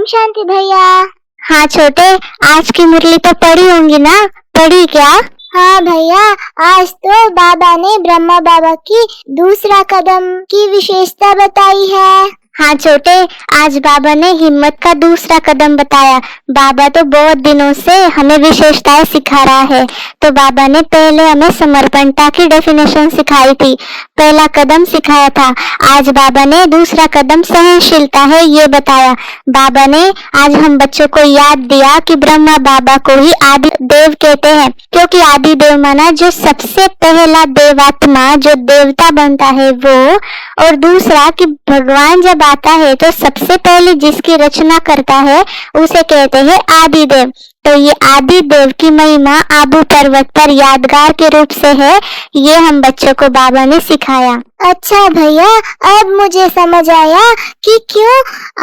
शांति भैया। हाँ छोटे, आज की मुरली तो पढ़ी होंगी ना? पढ़ी क्या? हाँ भैया, आज तो बाबा ने ब्रह्मा बाबा की दूसरा कदम की विशेषता बताई है। हाँ छोटे, आज बाबा ने हिम्मत का दूसरा कदम बताया। बाबा तो बहुत दिनों से हमें विशेषताएं सिखा रहा है, तो बाबा ने पहले हमें समर्पणता की डेफिनेशन सिखाई थी, पहला कदम सिखाया था। आज बाबा ने दूसरा कदम सहनशीलता है ये बताया। बाबा ने आज हम बच्चों को याद दिया कि ब्रह्मा बाबा को ही आदि देव कहते हैं, क्योंकि आदि देव माना जो सबसे पहला देवात्मा जो देवता बनता है वो, और दूसरा कि भगवान जब आता है तो सबसे पहले जिसकी रचना करता है उसे कहते हैं आदि देव। तो ये आदि देव की महिमा आबू पर्वत पर यादगार के रूप से है, ये हम बच्चों को बाबा ने सिखाया। अच्छा भैया, अब मुझे समझ आया कि क्यों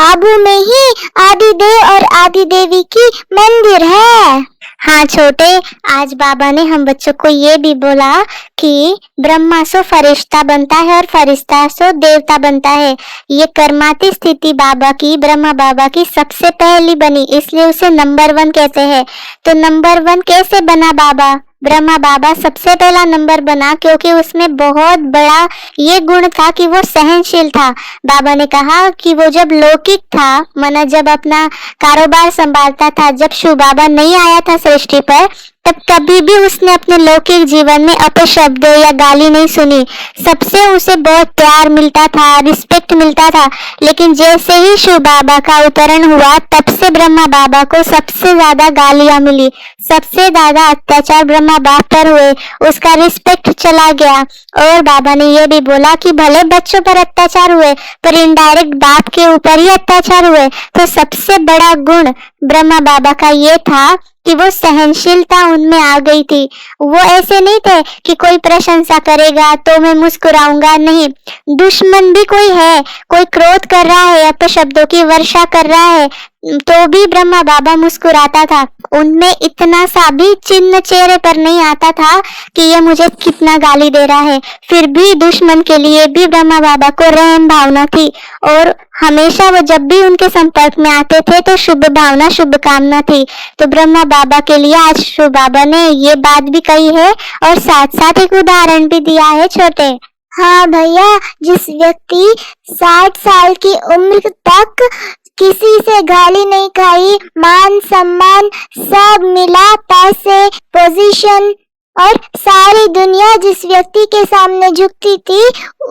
आबू में ही आदि देव और आदि देवी की मंदिर है। हाँ छोटे, आज बाबा ने हम बच्चों को ये भी बोला कि ब्रह्मा सो फरिश्ता बनता है और फरिश्ता सो देवता बनता है। ये कर्माती स्थिति बाबा की, ब्रह्मा बाबा की सबसे पहली बनी, इसलिए उसे नंबर 1 कहते हैं। तो नंबर 1 कैसे बना बाबा? ब्रह्मा बाबा सबसे पहला नंबर बना क्योंकि उसमें बहुत बड़ा ये गुण था कि वो सहनशील था। बाबा ने कहा कि वो जब लौकिक था, माना जब अपना कारोबार संभालता था, जब शिव बाबा नहीं आया था सृष्टि पर, तब कभी भी उसने अपने लौकिक जीवन में अपशब्द या गाली नहीं सुनी। सबसे उसे बहुत प्यार मिलता था, रिस्पेक्ट मिलता था। लेकिन जैसे ही शिव बाबा का अवतरण हुआ, तब से ब्रह्मा बाबा को सबसे ज्यादा गालियां मिली, सबसे ज्यादा अत्याचार ब्रह्मा बाप पर हुए, उसका रिस्पेक्ट चला गया। और बाबा ने ये भी बोला कि भले बच्चों पर अत्याचार हुए, पर इनडायरेक्ट बाप के ऊपर ही अत्याचार हुए। तो सबसे बड़ा गुण ब्रह्मा बाबा का ये था कि वो सहनशीलता उनमें आ गई थी। वो ऐसे नहीं थे कि कोई प्रशंसा करेगा तो मैं मुस्कुराऊंगा, नहीं। दुश्मन भी कोई है, कोई क्रोध कर रहा है, अपशब्दों की वर्षा कर रहा है, तो भी ब्रह्मा बाबा मुस्कुराता था। उनमें इतना सा भी चिन्ह चेहरे पर नहीं आता था कि ये मुझे कितना गाली दे रहा है। फिर भी दुश्मन के लिए भी ब्रह्मा बाबा को रहम भावना थी, और हमेशा वो जब भी उनके संपर्क में आते थे तो शुभ भावना, शुभ कामना थी। तो ब्रह्मा बाबा के लिए आज शिव बाबा ने ये बात भी कही है और साथ साथ एक उदाहरण भी दिया है छोटे। हाँ भैया, जिस व्यक्ति 60 साल की उम्र तक किसी से गाली नहीं खाई, मान सम्मान सब मिला, पैसे, पोजीशन और सारी दुनिया जिस व्यक्ति के सामने झुकती थी,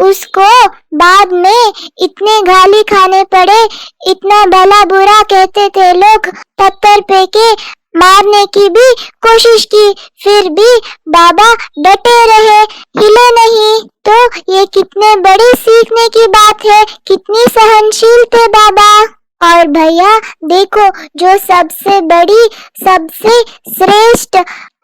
उसको बाद में इतने गाली खाने पड़े, इतना भला बुरा कहते थे लोग, पत्थर फेंके, मारने की भी कोशिश की, फिर भी बाबा डटे रहे, हिले नहीं। तो ये कितने बड़ी सीखने की बात है, कितनी सहनशील थे बाबा। और भैया देखो, जो सबसे बड़ी, सबसे श्रेष्ठ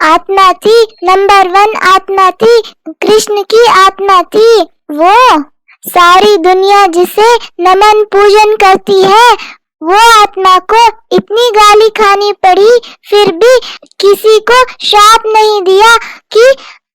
आत्मा थी, नंबर 1 आत्मा थी, कृष्ण की आत्मा थी, वो सारी दुनिया जिसे नमन पूजन करती है, वो आत्मा को इतनी गाली खानी पड़ी, फिर भी किसी को श्राप नहीं दिया कि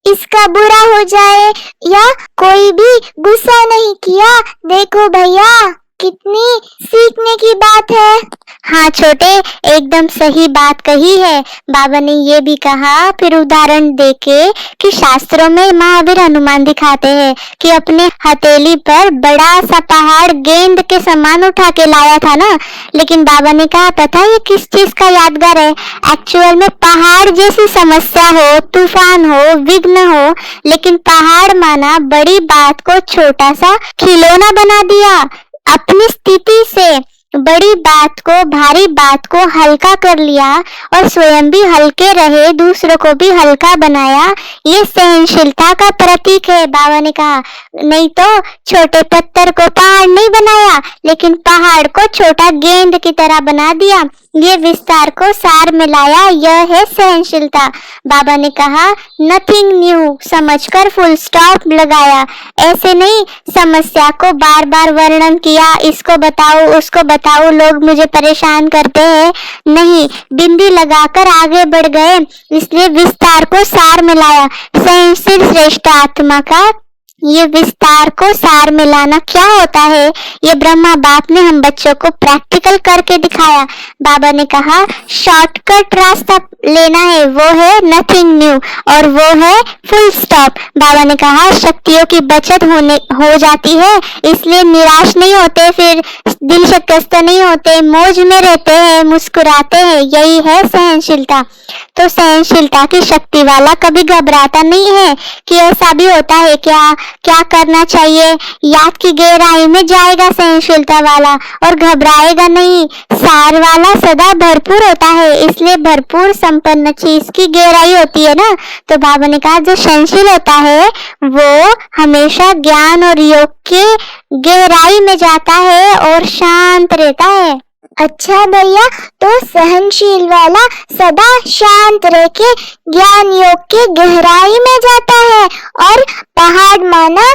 इसका बुरा हो जाए, या कोई भी गुस्सा नहीं किया। देखो भैया, कितनी सीखने की बात है। हाँ छोटे, एकदम सही बात कही है। बाबा ने ये भी कहा, फिर उदाहरण देके, कि शास्त्रों में महावीर हनुमान दिखाते हैं कि अपने हथेली पर बड़ा सा पहाड़ गेंद के समान उठा के लाया था ना। लेकिन बाबा ने कहा, पता है ये किस चीज का यादगार है? एक्चुअल में पहाड़ जैसी समस्या हो, तूफान हो, विघ्न हो, लेकिन पहाड़ माना बड़ी बात को छोटा सा खिलौना बना दिया। अपनी स्थिति से बड़ी बात को, भारी बात को हल्का कर लिया और स्वयं भी हल्के रहे, दूसरों को भी हल्का बनाया। ये सहनशीलता का प्रतीक है, बाबा ने कहा। नहीं तो छोटे पत्थर को पहाड़ नहीं बनाया, लेकिन पहाड़ को छोटा गेंद की तरह बना दिया। ये विस्तार को सार में लाया, यह है सहनशीलता। बाबा ने कहा, नथिंग न्यू समझकर फुल स्टॉप लगाया। ऐसे नहीं समस्या को बार बार वर्णन किया, इसको बताओ, उसको बताओ, लोग मुझे परेशान करते हैं, नहीं, बिंदी लगाकर आगे बढ़ गए। इसलिए विस्तार को सार में लाया। सहनशील श्रेष्ठ आत्मा का ये विस्तार को सार में लाना क्या होता है, ये ब्रह्मा बाप ने हम बच्चों को प्रैक्टिकल करके दिखाया। बाबा ने कहा शॉर्टकट रास्ता लेना है, वो है नथिंग न्यू और वो है फुल स्टॉप। बाबा ने कहा शक्तियों की बचत हो जाती है, इसलिए निराश नहीं होते, फिर दिल शिकस्त नहीं होते, मौज में रहते हैं, मुस्कुराते हैं। यही है सहनशीलता। तो सहनशीलता की शक्ति वाला कभी घबराता नहीं है कि ऐसा भी होता है क्या करना चाहिए। याद की गहराई में जाएगा सहनशीलता वाला और घबराएगा नहीं। सार वाला सदा भरपूर होता है, इसलिए भरपूर संपन्न चीज की गहराई होती है ना। तो बाबा ने कहा जो सहनशील होता है वो हमेशा ज्ञान और योग के गहराई में जाता है और शांत रहता है। अच्छा भैया, तो सहनशील वाला सदा शांत रह के ज्ञान योग के गहराई में जाता है और पहाड़ माना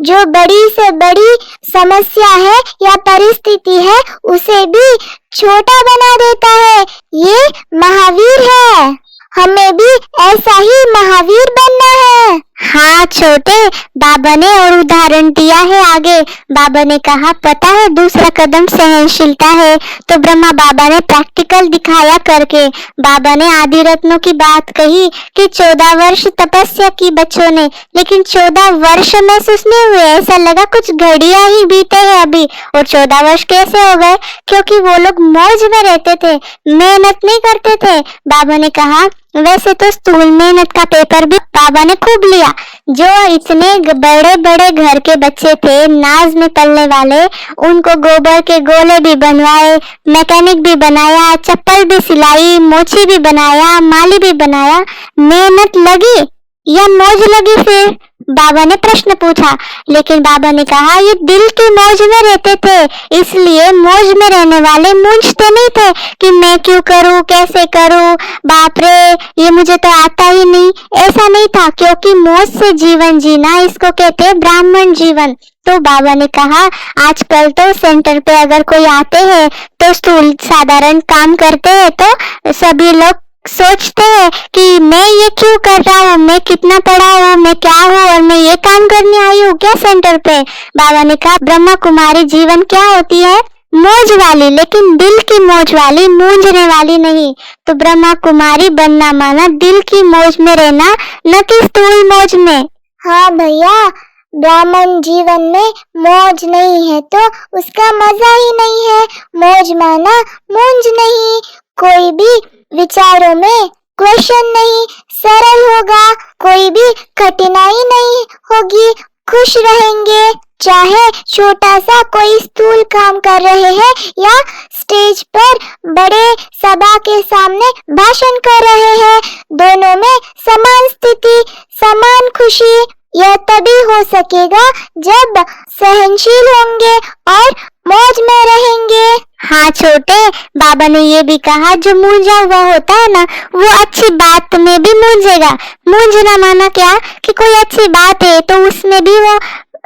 जो बड़ी से बड़ी समस्या है या परिस्थिति है उसे भी छोटा बना देता है। ये महावीर है, हमें भी ऐसा ही महावीर बनना है। हाँ छोटे, बाबा ने और उदाहरण दिया है आगे। बाबा ने कहा पता है दूसरा कदम सहनशीलता है, तो ब्रह्मा बाबा ने प्रैक्टिकल दिखाया करके। बाबा ने आदि रत्नों की बात कही कि 14 वर्ष तपस्या की बच्चों ने, लेकिन 14 वर्ष महसूस नहीं हुए, ऐसा लगा कुछ घड़ियां ही बीते हैं अभी। और 14 वर्ष कैसे हो गए? क्योंकि वो लोग मौज में रहते थे, मेहनत नहीं करते थे। बाबा ने कहा वैसे तो स्थूल मेहनत का पेपर भी बाबा ने खूब लिया। जो इतने बड़े बड़े घर के बच्चे थे, नाज में पलने वाले, उनको गोबर के गोले भी बनवाए, मैकेनिक भी बनाया, चप्पल भी सिलाई, मोची भी बनाया, माली भी बनाया। मेहनत लगी या मौज लगी? फिर बाबा ने प्रश्न पूछा, लेकिन बाबा ने कहा ये दिल की मौज में रहते थे, इसलिए मौज में रहने वाले मूंझते नहीं थे कि मैं क्यों करूं, कैसे करूं, बाप रे ये मुझे तो आता ही नहीं। ऐसा नहीं था, क्योंकि मौज से जीवन जीना इसको कहते हैं ब्राह्मण जीवन। तो बाबा ने कहा आजकल तो सेंटर पे अगर कोई आते हैं तो स्थूल साधारण काम करते हैं तो सभी लोग सोचते हैं कि मैं ये क्यों कर रहा हूँ, मैं कितना पढ़ा हूँ, मैं क्या हूँ और मैं ये काम करने आई हूँ क्या सेंटर पे। बाबा ने कहा ब्रह्मा कुमारी जीवन क्या होती है? मौज वाली, लेकिन दिल की मौज वाली, मूंझने वाली नहीं। तो ब्रह्मा कुमारी बनना माना दिल की मौज में रहना, न कि स्थूल मौज में। हाँ भैया, ब्राह्मण जीवन में मौज नहीं है तो उसका मजा ही नहीं है। मौज माना मूंझ नहीं, कोई भी विचारों में क्वेश्चन नहीं, सरल होगा, कोई भी कठिनाई नहीं होगी, खुश रहेंगे। चाहे छोटा सा कोई स्थूल काम कर रहे हैं या स्टेज पर बड़े सभा के सामने भाषण कर रहे हैं, दोनों में समान स्थिति, समान खुशी। यह तभी हो सकेगा जब सहनशील होंगे और मौज में रहेंगे। हाँ छोटे, बाबा ने ये भी कहा जो मूंझा हुआ होता है ना, वो अच्छी बात में भी मूंझेगा। मूंझना माना क्या कि कोई अच्छी बात है तो उसमें भी वो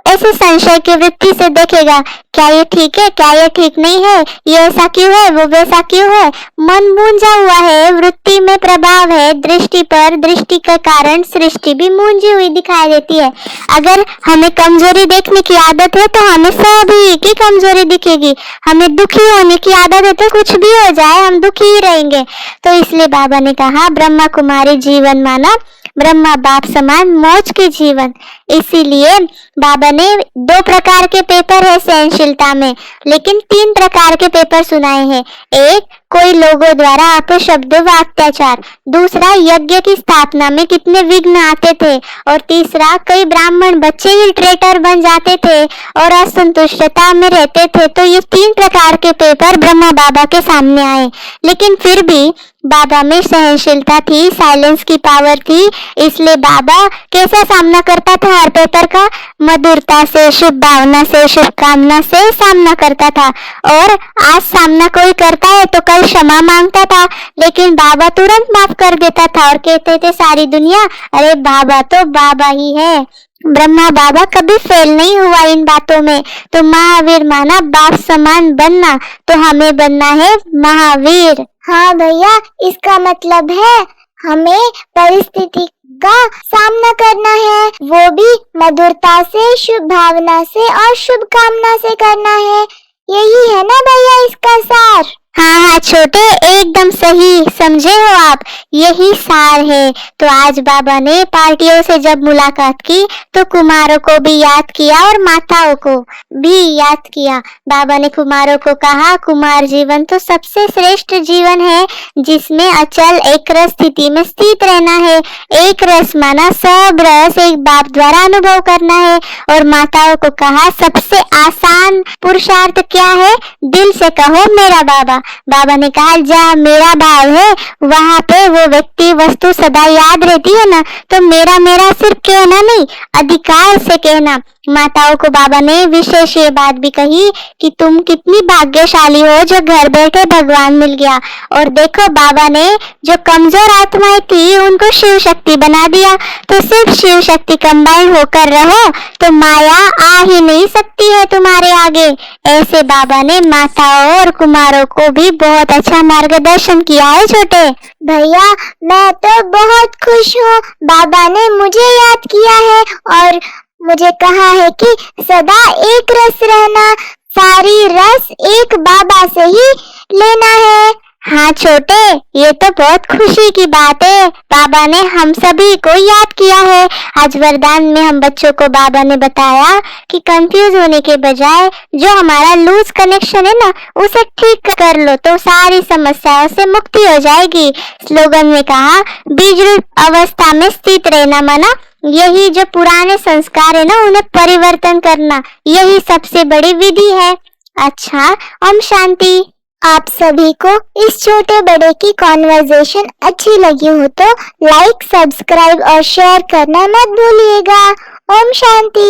ऐसे संशय की वृत्ति से देखेगा, क्या ये ठीक है, क्या ये ठीक नहीं है, ये ऐसा क्यों है, वो वैसा क्यों है। मन मूंझा हुआ है, वृत्ति में प्रभाव है दृष्टि पर, दृष्टि के कारण सृष्टि भी मूंझी हुई दिखाई देती है। अगर हमें कमजोरी देखने की आदत है तो हमें सभी की कमजोरी दिखेगी। हमें दुखी होने की आदत है तो कुछ भी हो जाए हम दुखी ही रहेंगे। तो इसलिए बाबा ने कहा ब्रह्मा कुमारी जीवन माना ब्रह्मा बाप समान मौज के जीवन। इसीलिए बाबा ने 2 प्रकार के पेपर है सहनशीलता में, लेकिन 3 प्रकार के पेपर सुनाए हैं। एक, कोई लोगों द्वारा अपशब्द व अत्याचार। दूसरा, यज्ञ की स्थापना में कितने विघ्न आते थे। और तीसरा, कई ब्राह्मण बच्चे ही ट्रेटर बन जाते थे और असंतुष्टता में रहते थे। तो ये 3 प्रकार के पेपर ब्रह्मा बाबा के सामने आए, लेकिन फिर भी बाबा में सहनशीलता थी, साइलेंस की पावर थी। इसलिए बाबा कैसा सामना करता था हर पेपर का? मधुरता से, शुभ भावना से, शुभकामना से सामना करता था। और आज सामना कोई करता है तो कल क्षमा मांगता था, लेकिन बाबा तुरंत माफ कर देता था और कहते थे सारी दुनिया अरे बाबा तो बाबा ही है। ब्रह्मा बाबा कभी फेल नहीं हुआ इन बातों में। तो महावीर माना बाप समान बनना, तो हमें बनना है महावीर। हाँ भैया, इसका मतलब है हमें परिस्थिति का सामना करना है, वो भी मधुरता से, शुभ भावना से और शुभकामना से करना है। यही है ना भैया इसका सार? हाँ हाँ छोटे, एकदम सही समझे हो आप, यही सार है। तो आज बाबा ने पार्टियों से जब मुलाकात की तो कुमारों को भी याद किया और माताओं को भी याद किया। बाबा ने कुमारों को कहा, कुमार जीवन तो सबसे श्रेष्ठ जीवन है जिसमें अचल एक रस स्थिति में स्थित रहना है। एक रस माना सब रस एक बाप द्वारा अनुभव करना है। और माताओं को कहा, सबसे आसान पुरुषार्थ क्या है? दिल से कहो मेरा बाबा। बाबा ने कहा, जहाँ मेरा भाव है वहाँ पे वो व्यक्ति वस्तु सदा याद रहती है ना। तो मेरा मेरा सिर्फ कहना नहीं, अधिकार से कहना। माताओं को बाबा ने विशेष ये बात भी कही कि तुम कितनी भाग्यशाली हो जो घर बैठे भगवान मिल गया। और देखो बाबा ने जो कमजोर आत्माएं थी उनको शिव शक्ति बना दिया। तो सिर्फ शिव शक्ति कंबाइन होकर रहो तो माया आ ही नहीं सकती है तुम्हारे आगे। ऐसे बाबा ने माताओं और कुमारों को भी बहुत अच्छा मार्गदर्शन किया है छोटे। भैया मैं तो बहुत खुश हूँ, बाबा ने मुझे याद किया है और मुझे कहा है कि सदा एक रस रहना, सारी रस एक बाबा से ही लेना है। हाँ छोटे, ये तो बहुत खुशी की बात है। बाबा ने हम सभी को याद किया है। आज वरदान में हम बच्चों को बाबा ने बताया कि कंफ्यूज होने के बजाय जो हमारा लूज कनेक्शन है ना, उसे ठीक कर लो तो सारी समस्याओं से मुक्ति हो जाएगी। स्लोगन में कहा, बीज रूप अवस्था में स्थित रहना माना यही जो पुराने संस्कार है ना उन्हें परिवर्तन करना, यही सबसे बड़ी विधि है। अच्छा, ओम शांति। आप सभी को इस छोटे बड़े की कॉन्वर्सेशन अच्छी लगी हो तो लाइक, सब्सक्राइब और शेयर करना मत भूलिएगा। ओम शांति।